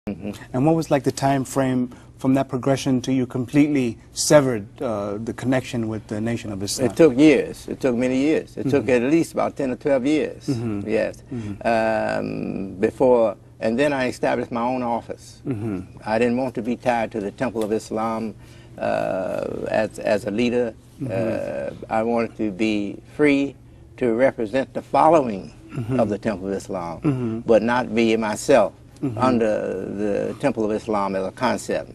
And what was like the time frame from that progression to you completely severed the connection with the Nation of Islam? It took years. It took many years. It took at least about 10 or 12 years. Yes. Before, and then I established my own office. I didn't want to be tied to the Temple of Islam as a leader. I wanted to be free to represent the following of the Temple of Islam, but not be myself. Under the Temple of Islam as a concept,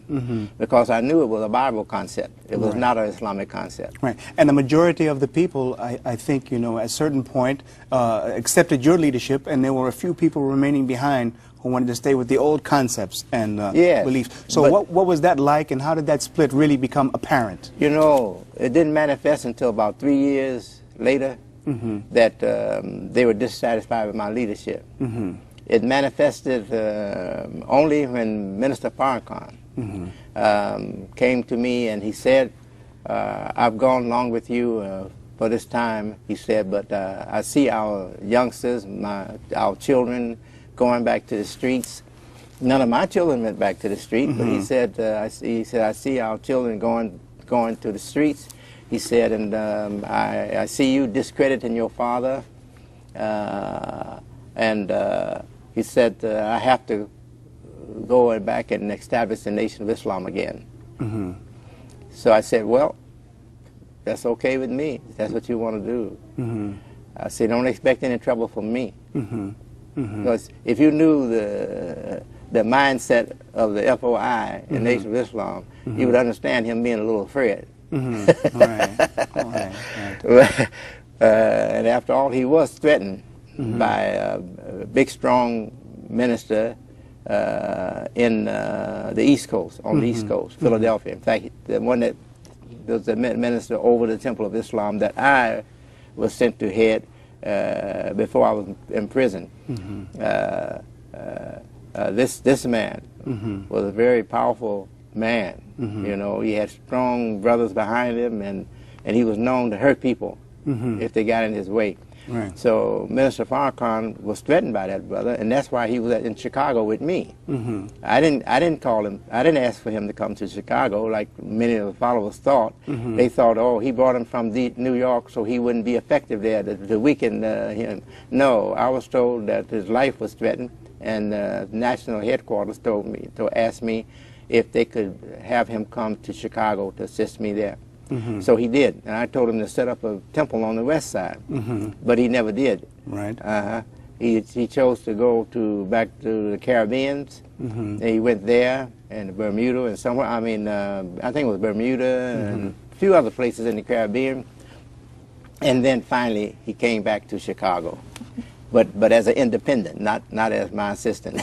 because I knew it was a Bible concept. It was not an Islamic concept. Right. And the majority of the people, I think, at a certain point, accepted your leadership, and there were a few people remaining behind who wanted to stay with the old concepts and beliefs. So what was that like, and how did that split really become apparent? You know, it didn't manifest until about 3 years later that they were dissatisfied with my leadership. It manifested only when Minister Farrakhan came to me and he said, I've gone along with you for this time, he said, but I see our youngsters, our children going back to the streets. None of my children went back to the street, but he said, I see our children going to the streets. He said, and I see you discrediting your father, he said, I have to go back and establish the Nation of Islam again. So I said, well, that's okay with me. If that's what you want to do. I said, don't expect any trouble from me. Because if you knew the mindset of the FOI, the Nation of Islam, you would understand him being a little afraid. And after all, he was threatened by a big, strong minister in the East Coast, on the East Coast, Philadelphia. In fact, the one that was the minister over the Temple of Islam that I was sent to head before I was in prison. This man was a very powerful man. You know, he had strong brothers behind him, and he was known to hurt people if they got in his way. So Minister Farrakhan was threatened by that brother, and that's why he was in Chicago with me. I didn't call him. I didn't ask for him to come to Chicago like many of the followers thought. They thought, oh, he brought him from New York so he wouldn't be effective there to weaken him. No, I was told that his life was threatened, and national headquarters asked me if they could have him come to Chicago to assist me there. So he did, and I told him to set up a temple on the west side, but he never did. He chose to go back to the Caribbean, and he went there and Bermuda and somewhere. I mean, I think it was Bermuda and a few other places in the Caribbean, and then finally he came back to Chicago, but as an independent, not as my assistant.